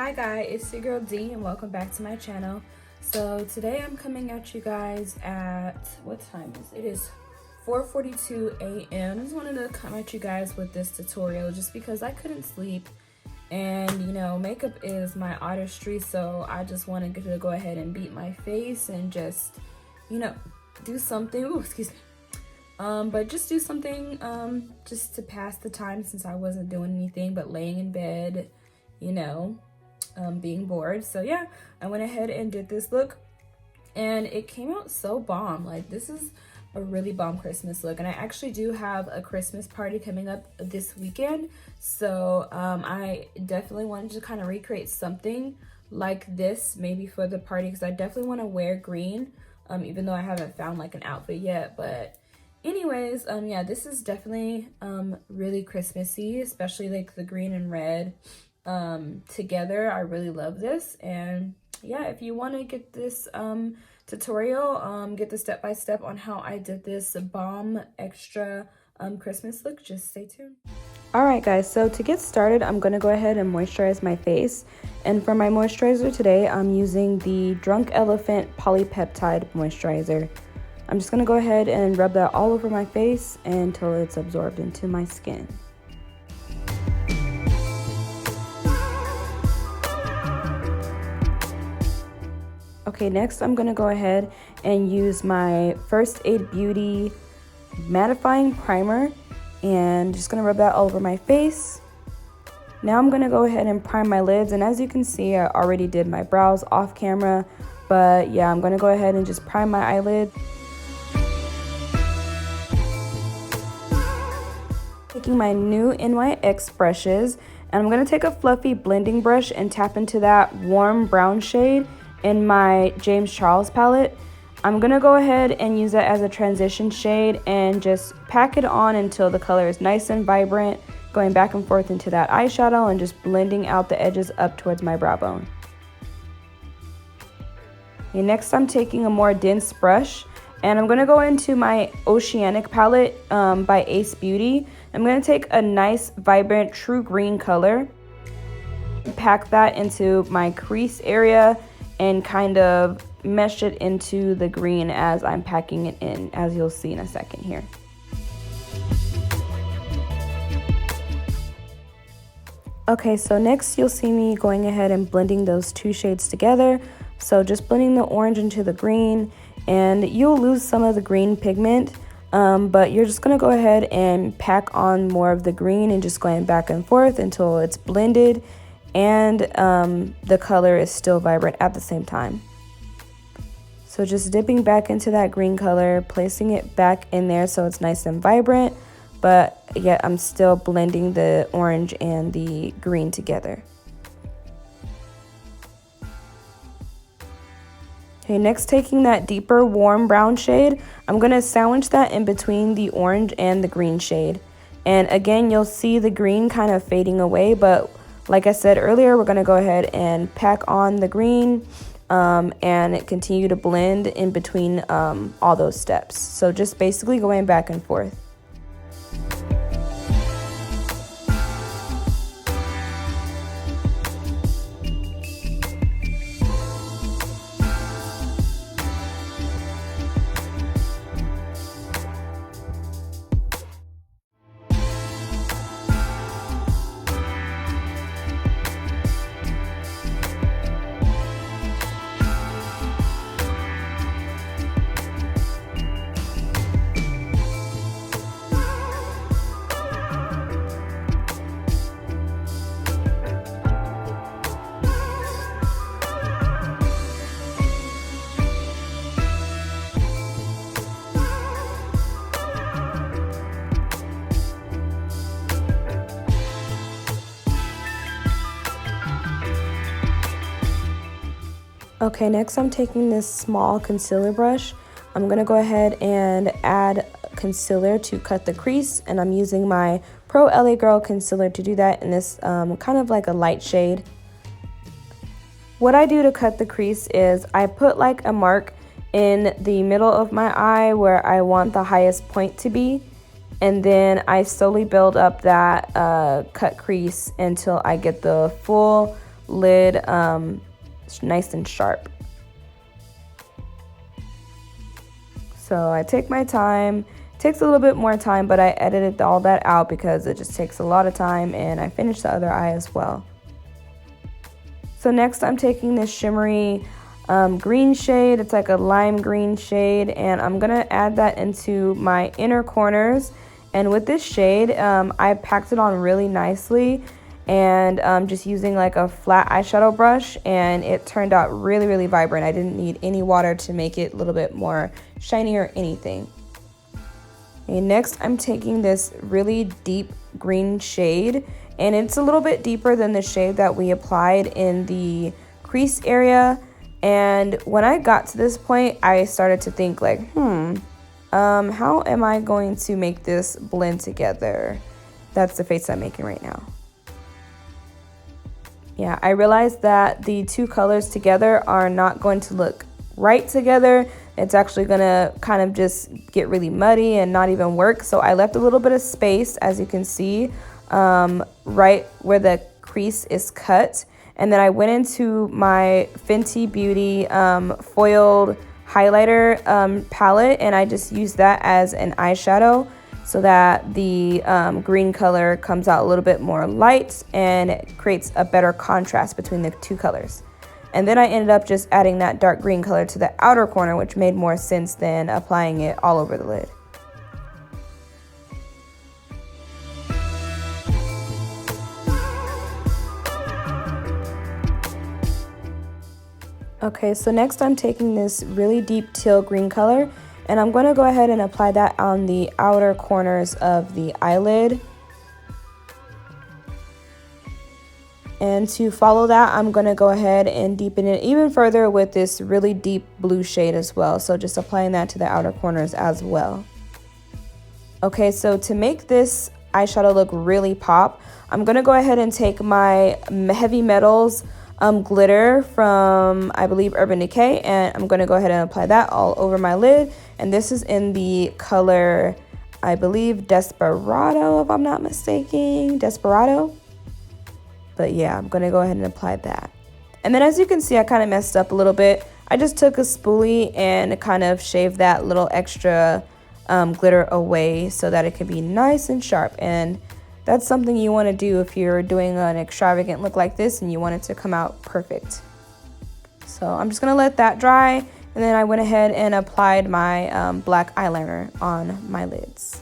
Hi guys, it's your girl D and welcome back to my channel. So today I'm coming at you guys at, what time is it? It is 4:42 a.m. I just wanted to come at you guys with this tutorial just because I couldn't sleep and you know, makeup is my artistry, so I just wanted to go ahead and beat my face and just, you know, do something. Ooh, excuse me. But just do something just to pass the time since I wasn't doing anything but laying in bed, you know, being bored. So yeah, I went ahead and did this look and it came out so bomb. Like, this is a really bomb Christmas look, and I actually do have a Christmas party coming up this weekend, so I definitely wanted to kind of recreate something like this maybe for the party, because I definitely want to wear green, even though I haven't found like an outfit yet. But anyways, yeah, this is definitely really Christmassy, especially like the green and red together. I really love this. And yeah, if you want to get this tutorial, get the step-by-step on how I did this bomb extra Christmas look, just stay tuned. Alright guys, so to get started, I'm going to go ahead and moisturize my face. And for my moisturizer today, I'm using the Drunk Elephant Polypeptide Moisturizer. I'm just going to go ahead and rub that all over my face until it's absorbed into my skin. Okay, next I'm going to go ahead and use my First Aid Beauty mattifying primer and just going to rub that all over my face. Now I'm going to go ahead and prime my lids, and as you can see, I already did my brows off camera, but yeah, I'm going to go ahead and just prime my eyelid. Taking my new NYX brushes, and I'm going to take a fluffy blending brush and tap into that warm brown shade in my James Charles palette. I'm going to go ahead and use that as a transition shade and just pack it on until the color is nice and vibrant, going back and forth into that eyeshadow and just blending out the edges up towards my brow bone. Okay, next I'm taking a more dense brush and I'm going to go into my Oceanic palette by Ace Beauty. I'm going to take a nice vibrant true green color, pack that into my crease area and kind of mesh it into the green as I'm packing it in, as you'll see in a second here. Okay, so next you'll see me going ahead and blending those two shades together. So just blending the orange into the green, and you'll lose some of the green pigment, but you're just gonna go ahead and pack on more of the green and just going back and forth until it's blended and the color is still vibrant at the same time. So just dipping back into that green color, placing it back in there so it's nice and vibrant, but yet I'm still blending the orange and the green together. Okay, next taking that deeper warm brown shade, I'm going to sandwich that in between the orange and the green shade. And again, you'll see the green kind of fading away, but like I said earlier, we're going to go ahead and pack on the green and continue to blend in between all those steps. So just basically going back and forth. Okay, next I'm taking this small concealer brush. I'm going to go ahead and add concealer to cut the crease, and I'm using my Pro LA Girl concealer to do that in this kind of like a light shade. What I do to cut the crease is I put like a mark in the middle of my eye where I want the highest point to be, and then I slowly build up that cut crease until I get the full lid nice and sharp. So I take my time. It takes a little bit more time, but I edited all that out because it just takes a lot of time, and I finished the other eye as well. So next I'm taking this shimmery green shade. It's like a lime green shade, and I'm gonna add that into my inner corners. And with this shade, I packed it on really nicely, and just using like a flat eyeshadow brush, and it turned out really, really vibrant. I didn't need any water to make it a little bit more shiny or anything. Okay, next I'm taking this really deep green shade, and it's a little bit deeper than the shade that we applied in the crease area. And when I got to this point, I started to think like, how am I going to make this blend together? That's the face I'm making right now. Yeah, I realized that the two colors together are not going to look right together. It's actually gonna kind of just get really muddy and not even work. So I left a little bit of space, as you can see, right where the crease is cut. And then I went into my Fenty Beauty foiled highlighter palette, and I just used that as an eyeshadow so that the green color comes out a little bit more light and it creates a better contrast between the two colors. And then I ended up just adding that dark green color to the outer corner, which made more sense than applying it all over the lid. Okay, so next I'm taking this really deep teal green color, and I'm going to go ahead and apply that on the outer corners of the eyelid. And to follow that, I'm going to go ahead and deepen it even further with this really deep blue shade as well. So just applying that to the outer corners as well. Okay, so to make this eyeshadow look really pop, I'm going to go ahead and take my Heavy Metals glitter from, I believe, Urban Decay, and I'm going to go ahead and apply that all over my lid. And this is in the color, I believe, Desperado, if I'm not mistaken. Desperado. But yeah, I'm going to go ahead and apply that. And then as you can see, I kind of messed up a little bit. I just took a spoolie and kind of shaved that little extra glitter away so that it could be nice and sharp. And that's something you want to do if you're doing an extravagant look like this and you want it to come out perfect. So I'm just going to let that dry, and then I went ahead and applied my black eyeliner on my lids.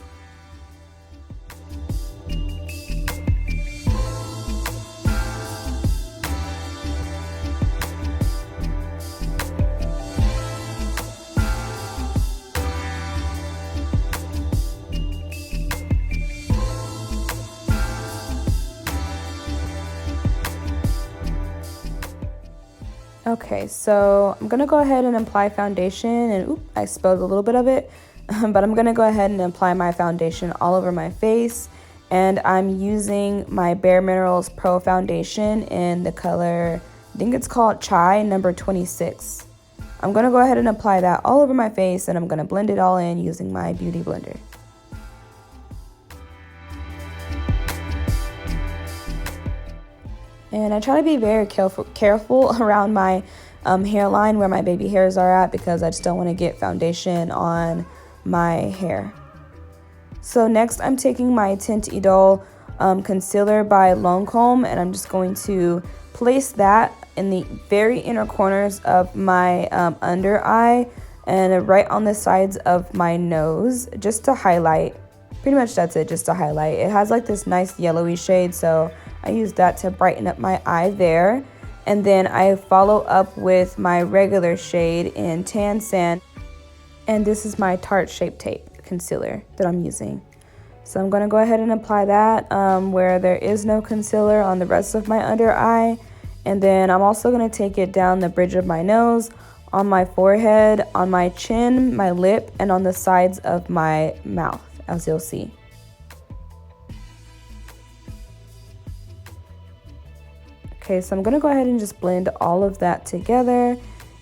Okay, so I'm going to go ahead and apply foundation, and oop, I spilled a little bit of it, but I'm going to go ahead and apply my foundation all over my face, and I'm using my Bare Minerals Pro Foundation in the color, I think it's called Chai number 26. I'm going to go ahead and apply that all over my face, and I'm going to blend it all in using my Beauty Blender. And I try to be very careful around my hairline where my baby hairs are at, because I just don't want to get foundation on my hair. So next I'm taking my Tint Idole concealer by Lancome, and I'm just going to place that in the very inner corners of my under eye and right on the sides of my nose, just to highlight. Pretty much that's it, just to highlight. It has like this nice yellowy shade, so I use that to brighten up my eye there. And then I follow up with my regular shade in Tan Sand. And this is my Tarte Shape Tape concealer that I'm using. So I'm going to go ahead and apply that where there is no concealer on the rest of my under eye. And then I'm also going to take it down the bridge of my nose, on my forehead, on my chin, my lip, and on the sides of my mouth, as you'll see. Okay, so I'm going to go ahead and just blend all of that together,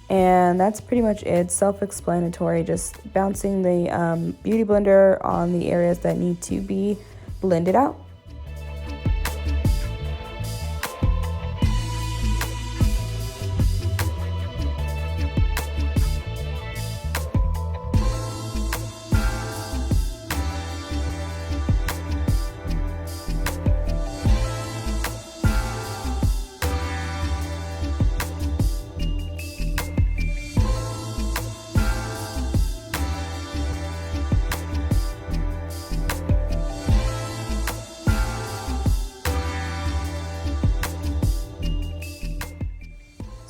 and that's pretty much it. Self-explanatory, just bouncing the Beauty Blender on the areas that need to be blended out.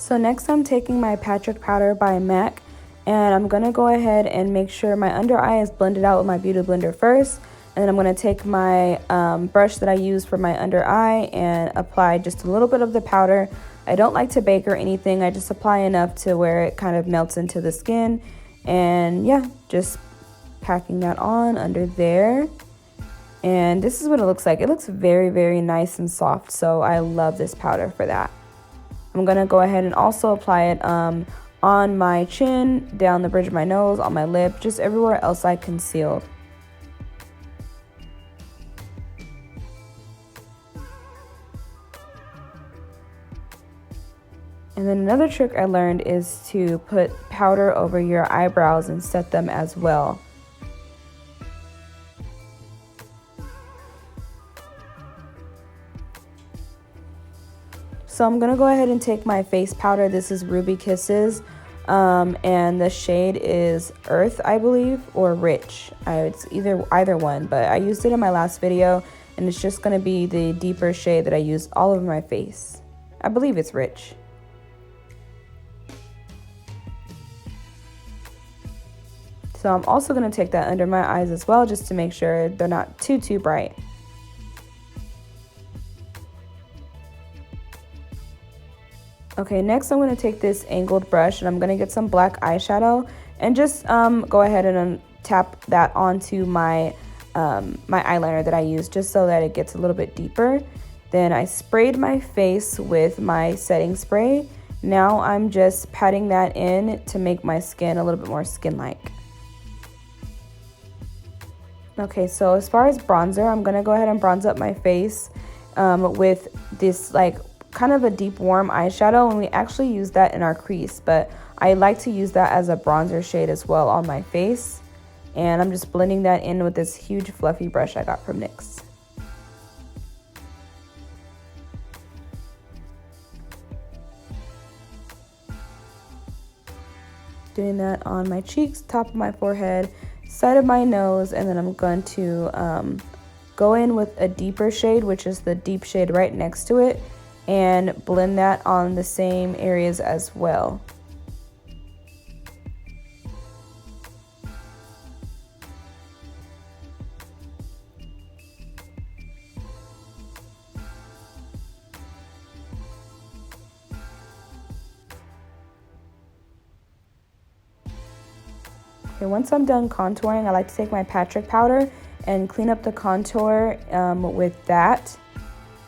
So next I'm taking my Patrick powder by MAC, and I'm going to go ahead and make sure my under eye is blended out with my Beauty Blender first. And then I'm going to take my brush that I use for my under eye and apply just a little bit of the powder. I don't like to bake or anything. I just apply enough to where it kind of melts into the skin. And yeah, just packing that on under there. And this is what it looks like. It looks very, very nice and soft. So I love this powder for that. I'm going to go ahead and also apply it on my chin, down the bridge of my nose, on my lip, just everywhere else I concealed. And then another trick I learned is to put powder over your eyebrows and set them as well. So I'm going to go ahead and take my face powder. This is Ruby Kisses, and the shade is Earth, I believe, or Rich. It's either one, but I used it in my last video, and it's just going to be the deeper shade that I use all over my face. I believe it's Rich. So I'm also going to take that under my eyes as well, just to make sure they're not too bright. Okay, next I'm going to take this angled brush and I'm going to get some black eyeshadow and just go ahead and tap that onto my my eyeliner that I use, just so that it gets a little bit deeper. Then I sprayed my face with my setting spray. Now I'm just patting that in to make my skin a little bit more skin-like. Okay, so as far as bronzer, I'm gonna go ahead and bronze up my face with this like kind of a deep warm eyeshadow, and we actually use that in our crease, but I like to use that as a bronzer shade as well on my face. And I'm just blending that in with this huge fluffy brush I got from NYX. Doing that on my cheeks, top of my forehead, side of my nose, and then I'm going to go in with a deeper shade, which is the deep shade right next to it, and blend that on the same areas as well. Okay, once I'm done contouring, I like to take my Patrick powder and clean up the contour with that.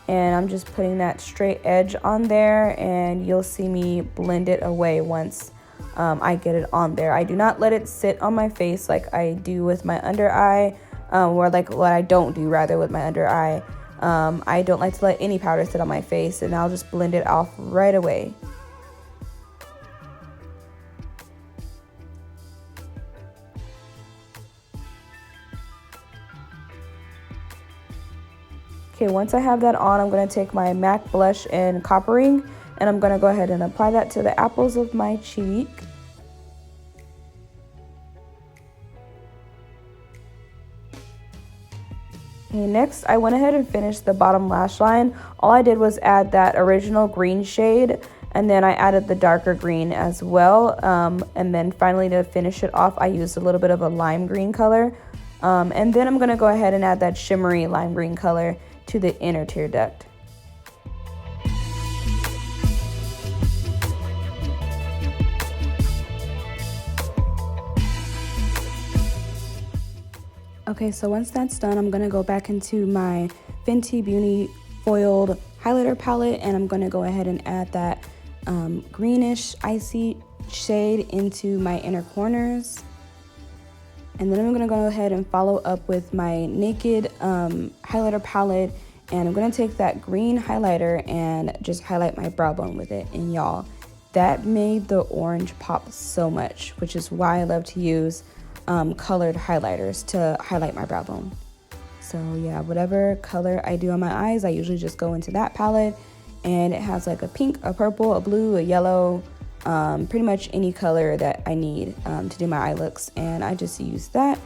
And I'm just putting that straight edge on there, and you'll see me blend it away once I get it on there. I do not let it sit on my face like I do with my under eye, or like what I don't do rather with my under eye. I don't like to let any powder sit on my face, and I'll just blend it off right away. Okay, once I have that on, I'm going to take my MAC blush in Coppering, and I'm going to go ahead and apply that to the apples of my cheek. Okay, next I went ahead and finished the bottom lash line. All I did was add that original green shade, and then I added the darker green as well. And then finally, to finish it off, I used a little bit of a lime green color. And then I'm going to go ahead and add that shimmery lime green color to the inner tear duct. Okay, so once that's done, I'm gonna go back into my Fenty Beauty foiled highlighter palette, and I'm gonna go ahead and add that greenish icy shade into my inner corners. And then I'm going to go ahead and follow up with my Naked highlighter palette, and I'm going to take that green highlighter and just highlight my brow bone with it. And y'all, that made the orange pop so much, which is why I love to use colored highlighters to highlight my brow bone. So yeah, whatever color I do on my eyes, I usually just go into that palette, and it has like a pink, a purple, a blue, a yellow, pretty much any color that I need to do my eye looks, and I just use that,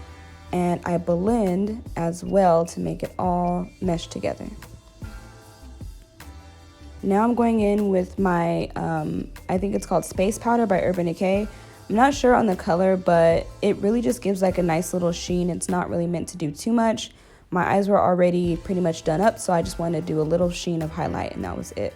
and I blend as well to make it all mesh together. Now I'm going in with my, I think it's called Space Powder by Urban Decay. I'm not sure on the color, but it really just gives like a nice little sheen. It's not really meant to do too much. My eyes were already pretty much done up, so I just wanted to do a little sheen of highlight, and that was it.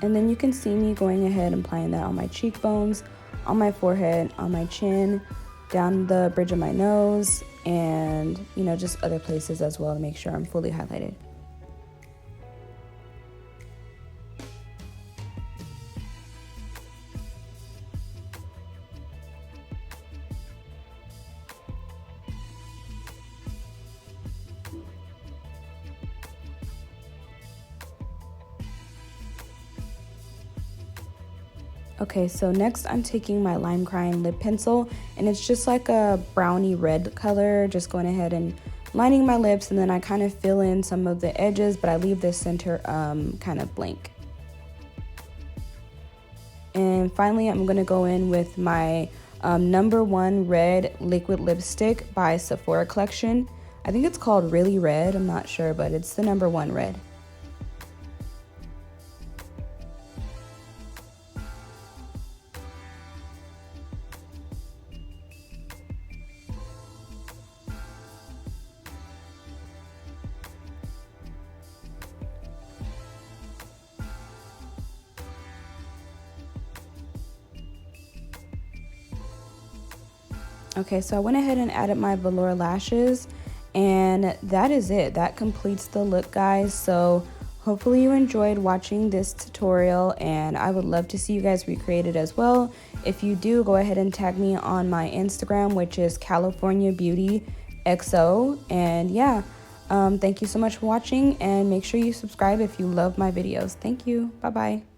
And then you can see me going ahead and applying that on my cheekbones, on my forehead, on my chin, down the bridge of my nose, and you know, just other places as well to make sure I'm fully highlighted. Okay, so next I'm taking my Lime Crime lip pencil, and it's just like a brownie red color, just going ahead and lining my lips, and then I kind of fill in some of the edges, but I leave the center kind of blank. And finally, I'm gonna go in with my #1 red liquid lipstick by Sephora Collection. I think it's called Really Red, I'm not sure, but it's the #1 red. Okay, so I went ahead and added my velour lashes, and that is it. That completes the look, guys. So hopefully you enjoyed watching this tutorial, and I would love to see you guys recreate it as well. If you do, go ahead and tag me on my Instagram, which is Californiabeautyxo. And yeah, thank you so much for watching, and make sure you subscribe if you love my videos. Thank you. Bye-bye.